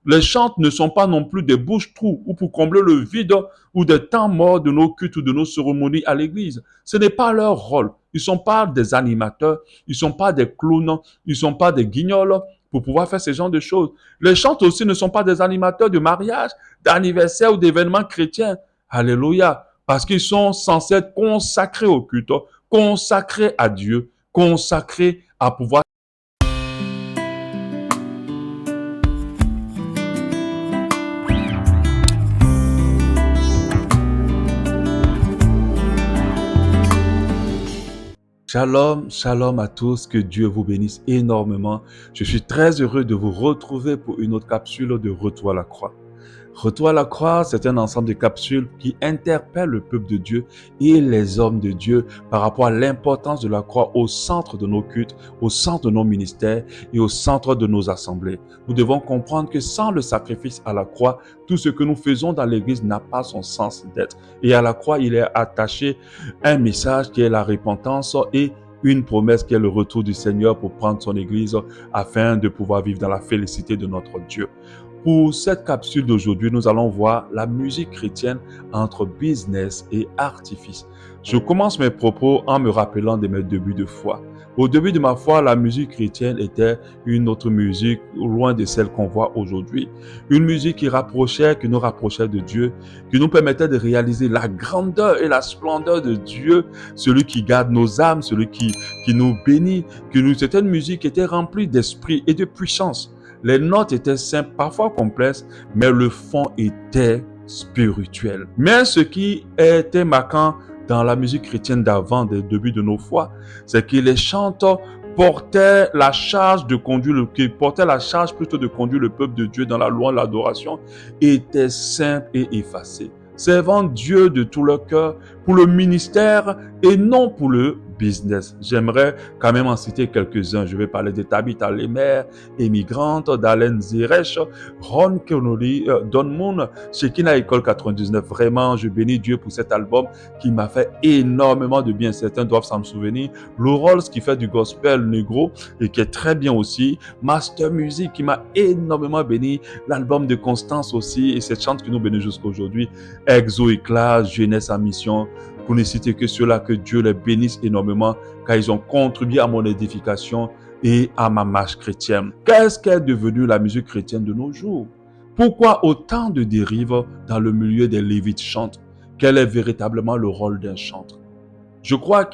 Les chants ne sont pas non plus des bouches-trous ou pour combler le vide ou des temps morts de nos cultes ou de nos cérémonies à l'église. Ce n'est pas leur rôle. Ils ne sont pas des animateurs, ils ne sont pas des clowns, ils ne sont pas des guignols pour pouvoir faire ce genre de choses. Les chants aussi ne sont pas des animateurs de mariage, d'anniversaire ou d'événements chrétiens. Alléluia. Parce qu'ils sont censés être consacrés au culte, consacrés à Dieu, consacrés à pouvoir. Shalom, shalom à tous, que Dieu vous bénisse énormément. Je suis très heureux de vous retrouver pour une autre capsule de Retour à la croix. Retour à la croix, c'est un ensemble de capsules qui interpellent le peuple de Dieu et les hommes de Dieu par rapport à l'importance de la croix au centre de nos cultes, au centre de nos ministères et au centre de nos assemblées. Nous devons comprendre que sans le sacrifice à la croix, tout ce que nous faisons dans l'Église n'a pas son sens d'être. Et à la croix, il est attaché un message qui est la repentance et une promesse qui est le retour du Seigneur pour prendre son Église afin de pouvoir vivre dans la félicité de notre Dieu. Pour cette capsule d'aujourd'hui, nous allons voir la musique chrétienne entre business et artifice. Je commence mes propos en me rappelant de mes débuts de foi. Au début de ma foi, la musique chrétienne était une autre musique loin de celle qu'on voit aujourd'hui. Une musique qui nous rapprochait de Dieu, qui nous permettait de réaliser la grandeur et la splendeur de Dieu, celui qui garde nos âmes, celui qui nous bénit. C'était une musique qui était remplie d'esprit et de puissance. Les notes étaient simples, parfois complexes, mais le fond était spirituel. Mais ce qui était marquant dans la musique chrétienne d'avant, des débuts de nos foi, c'est que les chanteurs portaient la charge de conduire plutôt de conduire le peuple de Dieu dans la louange, l'adoration, étaient simples et effacés, servant Dieu de tout leur cœur pour le ministère et non pour le business. J'aimerais quand même en citer quelques-uns. Je vais parler de Tabitha Lemer, Émigrante, d'Alain Zeresh, Ron Kernoli, Don Moon, Shekinah École 99. Vraiment, je bénis Dieu pour cet album qui m'a fait énormément de bien. Certains doivent s'en souvenir. Lou Rawls qui fait du gospel négro et qui est très bien aussi. Master Music qui m'a énormément béni. L'album de Constance aussi et cette chante qui nous bénit jusqu'à aujourd'hui. Exo Éclat, Jeunesse en mission. Pour ne citer que ceux-là, que Dieu les bénisse énormément, car ils ont contribué à mon édification et à ma marche chrétienne. Qu'est-ce qu'est devenue la musique chrétienne de nos jours? Pourquoi autant de dérives dans le milieu des lévites chantent? Quel est véritablement le rôle d'un chantre? Je crois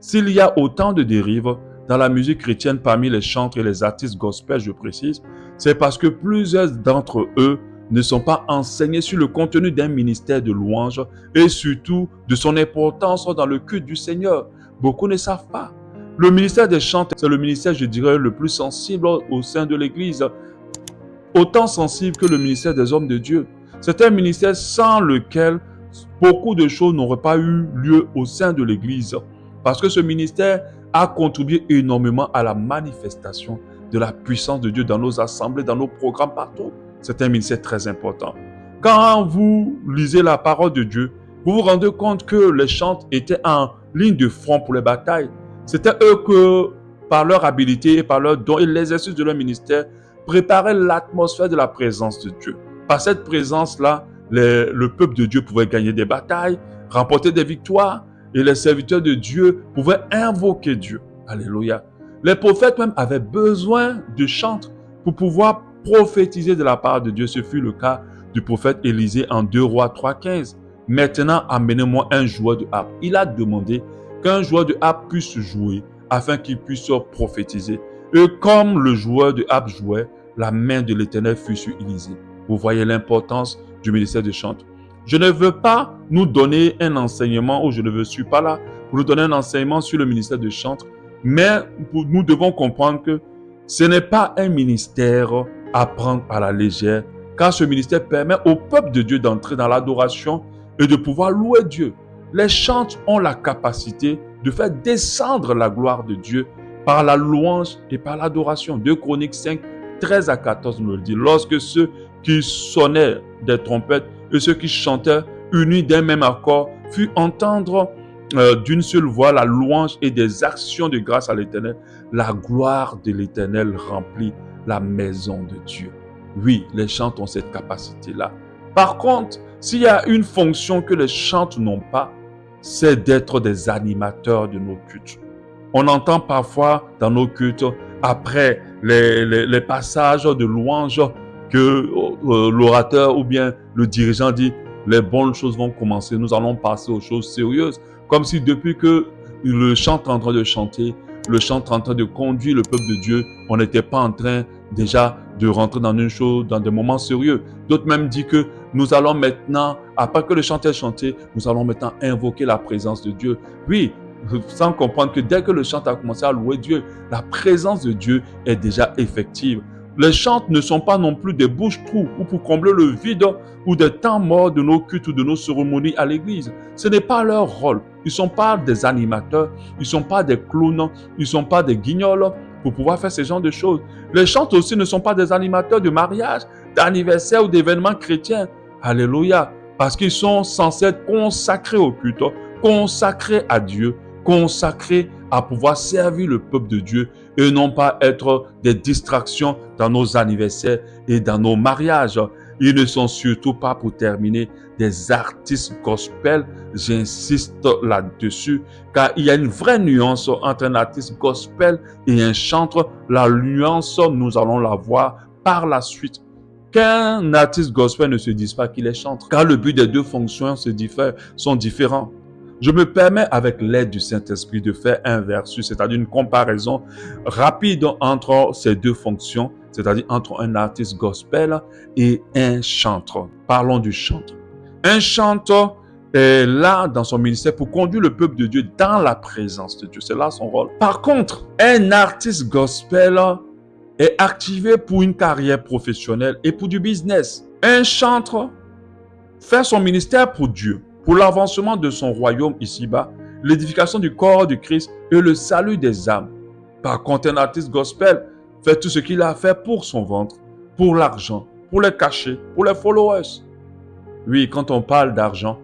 s'il y a autant de dérives dans la musique chrétienne parmi les chantres et les artistes gospel, je précise, c'est parce que plusieurs d'entre eux ne sont pas enseignés sur le contenu d'un ministère de louange et surtout de son importance dans le culte du Seigneur. Beaucoup ne savent pas. Le ministère des chants, c'est le ministère, je dirais, le plus sensible au sein de l'Église, autant sensible que le ministère des hommes de Dieu. C'est un ministère sans lequel beaucoup de choses n'auraient pas eu lieu au sein de l'Église, parce que ce ministère a contribué énormément à la manifestation de la puissance de Dieu dans nos assemblées, dans nos programmes partout. C'est un ministère très important. Quand vous lisez la parole de Dieu, vous vous rendez compte que les chantres étaient en ligne de front pour les batailles. C'était eux que, par leur habileté et par leur don et l'exercice de leur ministère, préparaient l'atmosphère de la présence de Dieu. Par cette présence-là, le peuple de Dieu pouvait gagner des batailles, remporter des victoires, et les serviteurs de Dieu pouvaient invoquer Dieu. Alléluia. Les prophètes même avaient besoin de chantres pour pouvoir prophétiser de la part de Dieu. Ce fut le cas du prophète Élisée en 2 Rois 3,15. Maintenant, amenez-moi un joueur de harpe. Il a demandé qu'un joueur de harpe puisse jouer afin qu'il puisse prophétiser. Et comme le joueur de harpe jouait, la main de l'Éternel fut sur Élisée. Vous voyez l'importance du ministère de chant. Je ne veux pas nous donner un enseignement, ou je ne suis pas là pour nous donner un enseignement sur le ministère de chant, mais nous devons comprendre que ce n'est pas un ministère à prendre à la légère, car ce ministère permet au peuple de Dieu d'entrer dans l'adoration et de pouvoir louer Dieu. Les chants ont la capacité de faire descendre la gloire de Dieu par la louange et par l'adoration. 2 Chroniques 5, 13 à 14 nous le dit. Lorsque ceux qui sonnaient des trompettes et ceux qui chantaient unis d'un même accord furent entendre d'une seule voix la louange et des actions de grâce à l'Éternel, la gloire de l'Éternel remplit la maison de Dieu. Oui, les chantres ont cette capacité-là. Par contre, s'il y a une fonction que les chantres n'ont pas, c'est d'être des animateurs de nos cultes. On entend parfois dans nos cultes, après les passages de louanges, que l'orateur ou bien le dirigeant dit, les bonnes choses vont commencer, nous allons passer aux choses sérieuses. Comme si depuis que le chant est en train de chanter, le chant est en train de conduire le peuple de Dieu, on n'était pas en train déjà de rentrer dans une chose, dans des moments sérieux. D'autres même disent que nous allons maintenant, après que le chant est chanté, nous allons maintenant invoquer la présence de Dieu. Oui, sans comprendre que dès que le chant a commencé à louer Dieu, la présence de Dieu est déjà effective. Les chants ne sont pas non plus des bouches-trous ou pour combler le vide ou des temps morts de nos cultes ou de nos cérémonies à l'église. Ce n'est pas leur rôle. Ils ne sont pas des animateurs, ils ne sont pas des clowns, ils ne sont pas des guignols pour pouvoir faire ce genre de choses. Les chants aussi ne sont pas des animateurs de mariage, d'anniversaire ou d'événements chrétiens. Alléluia. Parce qu'ils sont censés être consacrés au culte, consacrés à Dieu, consacrés à pouvoir servir le peuple de Dieu et non pas être des distractions dans nos anniversaires et dans nos mariages. Ils ne sont surtout pas, pour terminer, des artistes gospel. J'insiste là-dessus, car il y a une vraie nuance entre un artiste gospel et un chantre. La nuance, nous allons la voir par la suite. Qu'un artiste gospel ne se dise pas qu'il est chantre, car le but des deux fonctions sont différents. Je me permets, avec l'aide du Saint-Esprit, de faire un versus, c'est-à-dire une comparaison rapide entre ces deux fonctions, c'est-à-dire entre un artiste gospel et un chantre. Parlons du chantre. Un chantre est là dans son ministère pour conduire le peuple de Dieu dans la présence de Dieu. C'est là son rôle. Par contre, un artiste gospel est activé pour une carrière professionnelle et pour du business. Un chantre fait son ministère pour Dieu, pour l'avancement de son royaume ici-bas, l'édification du corps du Christ et le salut des âmes. Par contre, un artiste gospel fait tout ce qu'il a fait pour son ventre, pour l'argent, pour les cachets, pour les followers. Oui, quand on parle d'argent,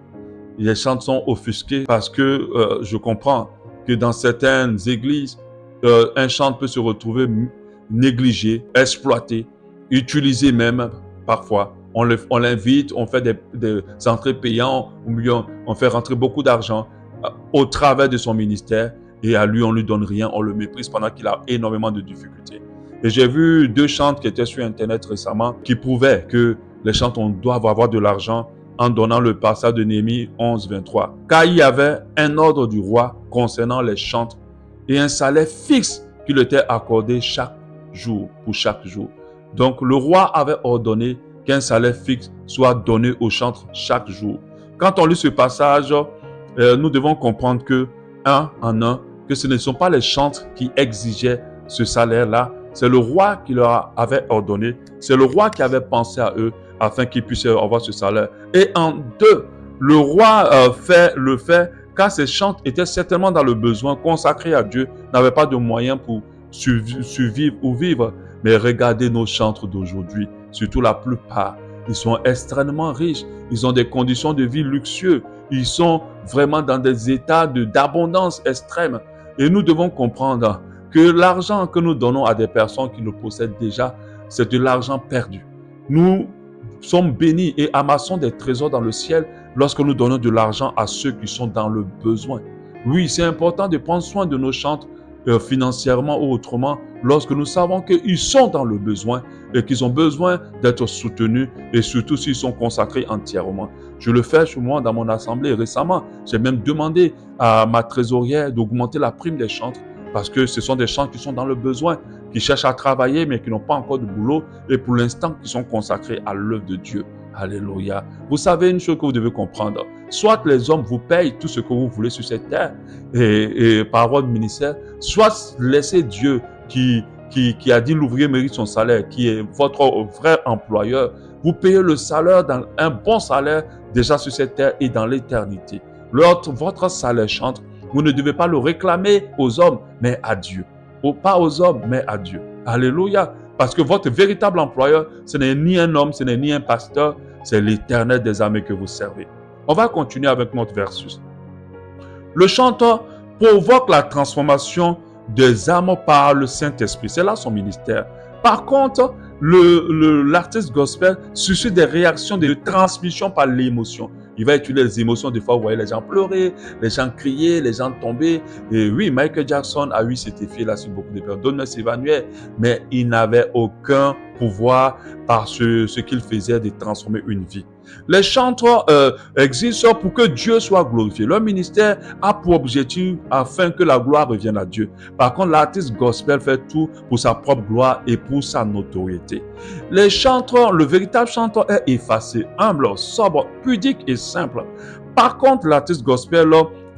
les chants sont offusqués parce que je comprends que dans certaines églises, un chant peut se retrouver négligé, exploité, utilisé même parfois. On l'invite, on fait des entrées payantes, on fait rentrer beaucoup d'argent au travers de son ministère et à lui, on ne lui donne rien, on le méprise pendant qu'il a énormément de difficultés. Et j'ai vu 2 chantres qui étaient sur Internet récemment qui prouvaient que les chantres doivent avoir de l'argent en donnant le passage de Néhémie 11, 23. Car il y avait un ordre du roi concernant les chantres et un salaire fixe qui leur était accordé chaque jour, pour chaque jour. Donc le roi avait ordonné qu'un salaire fixe soit donné aux chantres chaque jour. Quand on lit ce passage, nous devons comprendre que, que ce ne sont pas les chantres qui exigeaient ce salaire-là, c'est le roi qui leur avait ordonné, c'est le roi qui avait pensé à eux afin qu'ils puissent avoir ce salaire. Et en 2, le roi fait le fait car ces chantres étaient certainement dans le besoin, consacrés à Dieu, n'avaient pas de moyens pour survivre ou vivre. Mais regardez nos chantres d'aujourd'hui, surtout la plupart, ils sont extrêmement riches, ils ont des conditions de vie luxueuses, ils sont vraiment dans des états d'abondance extrême. Et nous devons comprendre que l'argent que nous donnons à des personnes qui le possèdent déjà, c'est de l'argent perdu. Nous sommes bénis et amassons des trésors dans le ciel lorsque nous donnons de l'argent à ceux qui sont dans le besoin. Oui, c'est important de prendre soin de nos chantres financièrement ou autrement lorsque nous savons qu'ils sont dans le besoin et qu'ils ont besoin d'être soutenus et surtout s'ils sont consacrés entièrement. Je le fais chez moi dans mon assemblée récemment. J'ai même demandé à ma trésorière d'augmenter la prime des chantres parce que ce sont des chantres qui sont dans le besoin, qui cherchent à travailler mais qui n'ont pas encore de boulot et pour l'instant qui sont consacrés à l'œuvre de Dieu. Alléluia. Vous savez une chose que vous devez comprendre. Soit les hommes vous payent tout ce que vous voulez sur cette terre et par votre ministère, soit laissez Dieu qui a dit l'ouvrier mérite son salaire, qui est votre vrai employeur, vous payez le salaire, dans un bon salaire déjà sur cette terre et dans l'éternité. Votre salaire chante, vous ne devez pas le réclamer aux hommes, mais à Dieu. Pas aux hommes, mais à Dieu. Alléluia. Parce que votre véritable employeur, ce n'est ni un homme, ce n'est ni un pasteur, c'est l'Éternel des armées que vous servez. On va continuer avec notre versus. Le chanteur provoque la transformation des âmes par le Saint-Esprit. C'est là son ministère. Par contre, l'artiste gospel suscite des réactions de transmission par l'émotion. Il va utiliser les émotions. Des fois, vous voyez les gens pleurer, les gens crier, les gens tomber. Et oui, Michael Jackson a eu cet effet-là sur beaucoup de personnes. D'autres s'évanouillaient, mais il n'avait aucun pouvoir par ce qu'il faisait de transformer une vie. Les chanteurs existent pour que Dieu soit glorifié. Leur ministère a pour objectif afin que la gloire revienne à Dieu. Par contre, l'artiste gospel fait tout pour sa propre gloire et pour sa notoriété. Les chanteurs, le véritable chanteur est effacé, humble, sobre, pudique et simple. Par contre, l'artiste gospel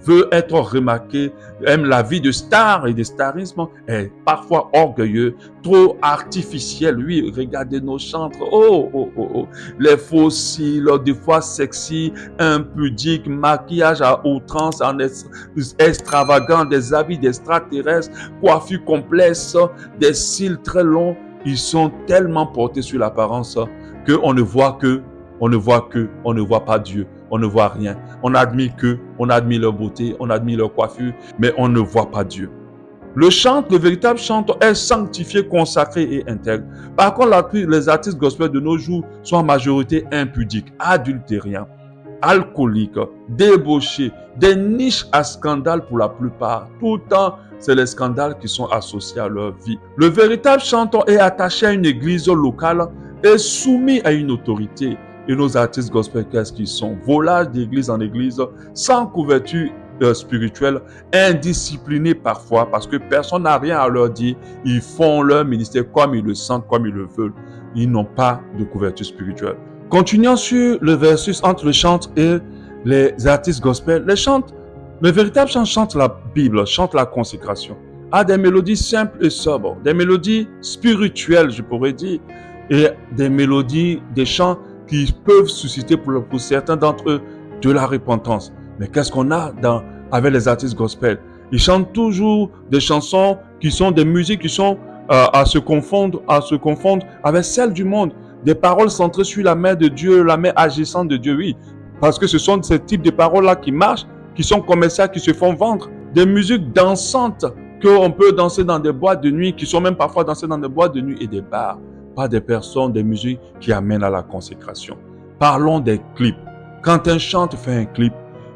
veut être remarqué, aime la vie de star et de starisme, est parfois orgueilleux, trop artificiel. Oui, regardez nos chantres. Les fossiles, des fois sexy, impudiques, maquillage à outrance, en extravagant, des habits d'extraterrestres, coiffure complexe, des cils très longs. Ils sont tellement portés sur l'apparence qu'on ne voit on ne voit pas Dieu. On ne voit rien. On admire leur beauté, on admire leur coiffure, mais on ne voit pas Dieu. Le véritable chanteur est sanctifié, consacré et intègre. Par contre, les artistes gospel de nos jours sont en majorité impudiques, adultériens, alcooliques, débauchés, des niches à scandale pour la plupart. Tout le temps, c'est les scandales qui sont associés à leur vie. Le véritable chanteur est attaché à une église locale et soumis à une autorité. Et nos artistes gospel, qu'est-ce qu'ils sont? Volage d'église en église, sans couverture spirituelle, indisciplinés parfois, parce que personne n'a rien à leur dire. Ils font leur ministère comme ils le sentent, comme ils le veulent. Ils n'ont pas de couverture spirituelle. Continuons sur le versus entre le chant et les artistes gospel. Le véritable chant chante la Bible, chante la consécration, a des mélodies simples et sobres, des mélodies spirituelles, je pourrais dire, et des mélodies, des chants qui peuvent susciter pour certains d'entre eux de la repentance. Mais qu'est-ce qu'on a avec les artistes gospel? Ils chantent toujours des chansons qui sont des musiques qui sont à se confondre avec celles du monde. Des paroles centrées sur la main de Dieu, la main agissante de Dieu, oui. Parce que ce sont ces types de paroles-là qui marchent, qui sont commerciales, qui se font vendre. Des musiques dansantes qu'on peut danser dans des boîtes de nuit, qui sont même parfois dansées dans des boîtes de nuit et des bars. Pas des personnes, des musiques qui amènent à la consécration. Parlons des clips. Quand un chanteur fait un clip,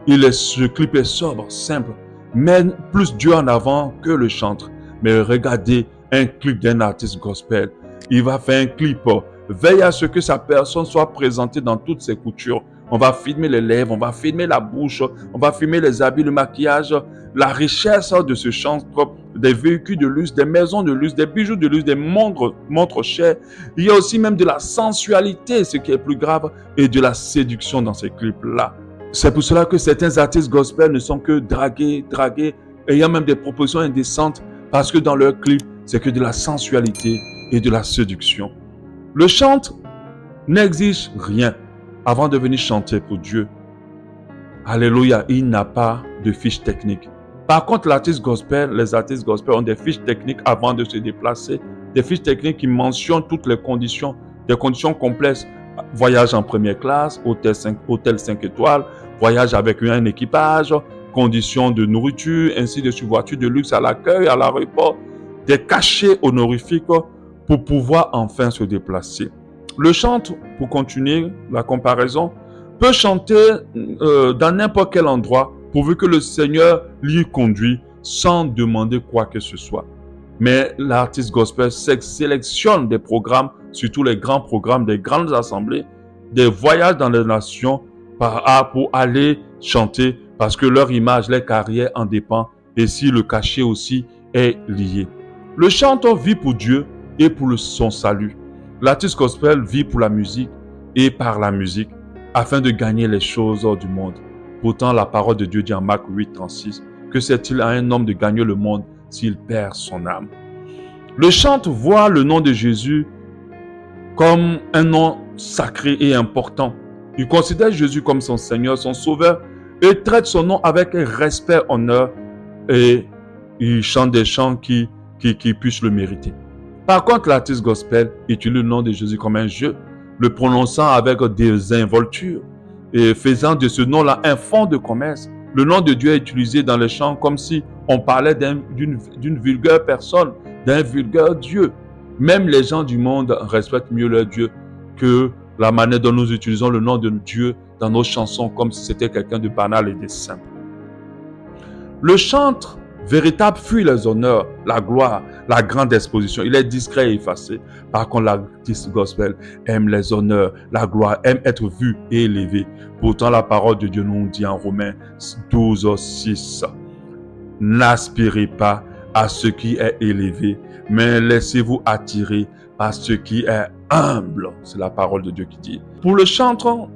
ce clip est sobre, simple, met plus Dieu en avant que le chanteur. Mais regardez un clip d'un artiste gospel. Il va faire un clip, veille à ce que sa personne soit présentée dans toutes ses coutures. On va filmer les lèvres, on va filmer la bouche, on va filmer les habits, le maquillage, la richesse de ce chanteur, des véhicules de luxe, des maisons de luxe, des bijoux de luxe, des montres chères. Il y a aussi même de la sensualité, ce qui est plus grave, et de la séduction dans ces clips-là. C'est pour cela que certains artistes gospel ne sont que dragués, et il y a même des propositions indécentes, parce que dans leurs clips, c'est que de la sensualité et de la séduction. Le chant n'exige rien avant de venir chanter pour Dieu. Alléluia, il n'a pas de fiche technique. Par contre, les artistes gospel ont des fiches techniques avant de se déplacer, des fiches techniques qui mentionnent toutes les conditions, des conditions complexes. Voyage en première classe, hôtel 5 étoiles, voyage avec un équipage, conditions de nourriture, ainsi de suite, voiture de luxe à l'accueil, à l'aéroport, des cachets honorifiques pour pouvoir enfin se déplacer. Le chant, pour continuer la comparaison, peut chanter dans n'importe quel endroit pourvu que le Seigneur l'y conduit sans demander quoi que ce soit. Mais l'artiste gospel sélectionne des programmes, surtout les grands programmes des grandes assemblées, des voyages dans les nations pour aller chanter parce que leur image, leur carrière en dépend et si le cachet aussi est lié. Le chanteur vit pour Dieu et pour son salut. L'artiste gospel vit pour la musique et par la musique afin de gagner les choses du monde. Pourtant, la parole de Dieu dit en Marc 8, 36, que sert-il à un homme de gagner le monde s'il perd son âme? Le chanteur voit le nom de Jésus comme un nom sacré et important. Il considère Jésus comme son Seigneur, son Sauveur et traite son nom avec respect, honneur et il chante des chants qui puissent le mériter. Par contre, l'artiste gospel utilise le nom de Jésus comme un jeu, le prononçant avec des involtures et faisant de ce nom-là un fonds de commerce. Le nom de Dieu est utilisé dans les chants comme si on parlait d'une vulgaire personne, d'un vulgaire Dieu. Même les gens du monde respectent mieux leur Dieu que la manière dont nous utilisons le nom de Dieu dans nos chansons comme si c'était quelqu'un de banal et de simple. Le chantre véritable fuit les honneurs, la gloire, la grande exposition. Il est discret et effacé. Par contre, l'artiste gospel aime les honneurs, la gloire, aime être vu et élevé. Pourtant, la parole de Dieu nous dit en Romains 12, 6, n'aspirez pas à ce qui est élevé, mais laissez-vous attirer par ce qui est humble. C'est la parole de Dieu qui dit. Pour le chantre,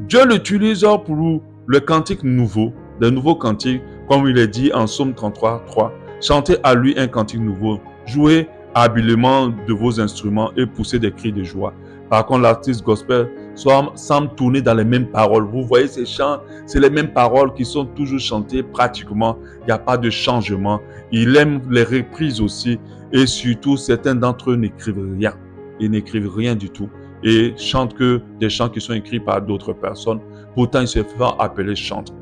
Dieu l'utilise pour le cantique nouveau, des nouveaux cantiques, comme il est dit en Psaume 33, 3. Chantez à lui un cantique nouveau, jouez habilement de vos instruments et poussez des cris de joie. Par contre, l'artiste gospel semble tourner dans les mêmes paroles. Vous voyez ces chants, c'est les mêmes paroles qui sont toujours chantées pratiquement. Il n'y a pas de changement. Il aime les reprises aussi. Et surtout, certains d'entre eux n'écrivent rien. Ils n'écrivent rien du tout. Et chantent que des chants qui sont écrits par d'autres personnes. Pourtant, ils se font appeler chantres.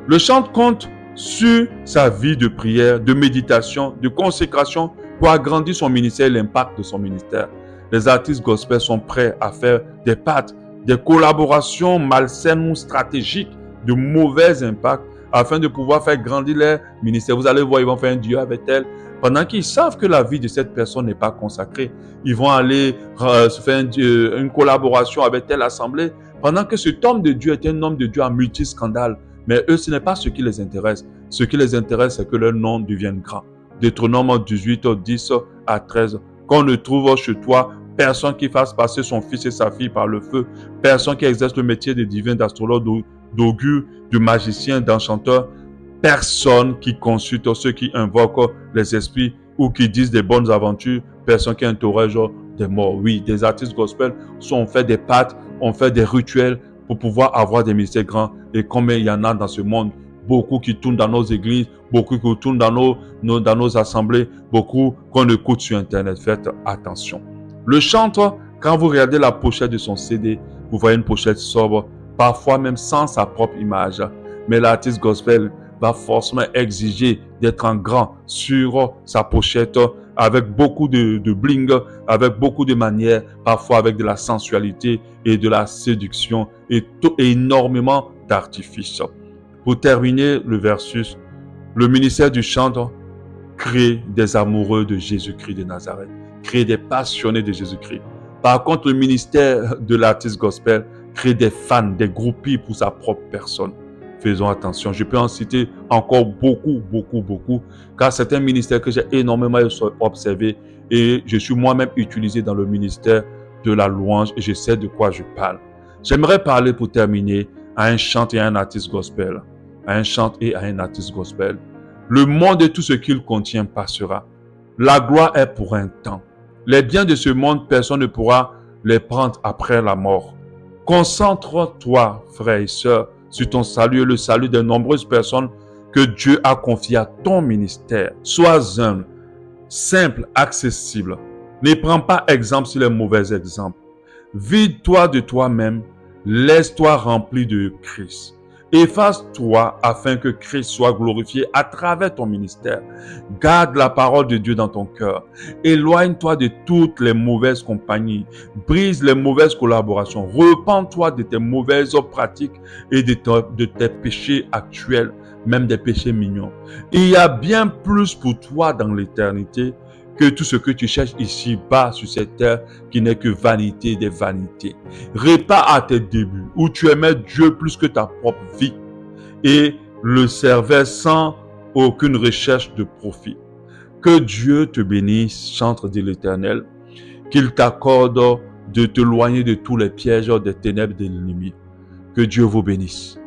Le chantre compte sur sa vie de prière, de méditation, de consécration pour agrandir son ministère et l'impact de son ministère. Les artistes gospel sont prêts à faire des pactes, des collaborations malsaines ou stratégiques de mauvais impacts afin de pouvoir faire grandir leur ministère. Vous allez voir, ils vont faire un duo avec elle. Pendant qu'ils savent que la vie de cette personne n'est pas consacrée, ils vont aller se faire une collaboration avec telle assemblée. Pendant que cet homme de Dieu est un homme de Dieu à multi-scandales. Mais eux, ce n'est pas ce qui les intéresse. Ce qui les intéresse, c'est que leur nom devienne grand. Deutéronome 18, 10 à 13. Qu'on ne trouve chez toi personne qui fasse passer son fils et sa fille par le feu. Personne qui exerce le métier de divin, d'astrologue, d'augure, de magicien, d'enchanteur. Personne qui consulte ceux qui invoquent les esprits ou qui disent des bonnes aventures. Personne qui interroge des morts. Oui, des artistes gospel ont fait des pactes, ont fait des rituels pour pouvoir avoir des ministères grands. Et combien il y en a dans ce monde, beaucoup qui tournent dans nos églises, beaucoup qui tournent dans nos assemblées, beaucoup qu'on écoute sur Internet. Faites attention. Le chantre, quand vous regardez la pochette de son CD, vous voyez une pochette sobre, parfois même sans sa propre image. Mais l'artiste gospel va forcément exiger d'être en grand sur sa pochette, avec beaucoup de bling, avec beaucoup de manières, parfois avec de la sensualité et de la séduction et énormément d'artifices. Pour terminer le versus, le ministère du chantre crée des amoureux de Jésus-Christ de Nazareth, crée des passionnés de Jésus-Christ. Par contre, le ministère de l'artiste gospel crée des fans, des groupies pour sa propre personne. Faisons attention. Je peux en citer encore beaucoup, car c'est un ministère que j'ai énormément observé et je suis moi-même utilisé dans le ministère de la louange et je sais de quoi je parle. J'aimerais parler pour terminer à un chantre et à un artiste gospel. À un chantre et à un artiste gospel. Le monde et tout ce qu'il contient passera. La gloire est pour un temps. Les biens de ce monde, personne ne pourra les prendre après la mort. Concentre-toi, frères et sœurs, sur ton salut et le salut de nombreuses personnes que Dieu a confiées à ton ministère. Sois humble, simple, accessible. Ne prends pas exemple sur les mauvais exemples. Vide-toi de toi-même, laisse-toi remplir de Christ. Efface-toi afin que Christ soit glorifié à travers ton ministère. Garde la parole de Dieu dans ton cœur. Éloigne-toi de toutes les mauvaises compagnies. Brise les mauvaises collaborations. Repens-toi de tes mauvaises pratiques et de tes péchés actuels, même des péchés mignons. Il y a bien plus pour toi dans l'éternité que tout ce que tu cherches ici-bas sur cette terre qui n'est que vanité des vanités. Répare à tes débuts où tu aimais Dieu plus que ta propre vie et le servais sans aucune recherche de profit. Que Dieu te bénisse, chantre de l'Éternel, qu'il t'accorde de t'éloigner de tous les pièges des ténèbres de l'ennemi. Que Dieu vous bénisse.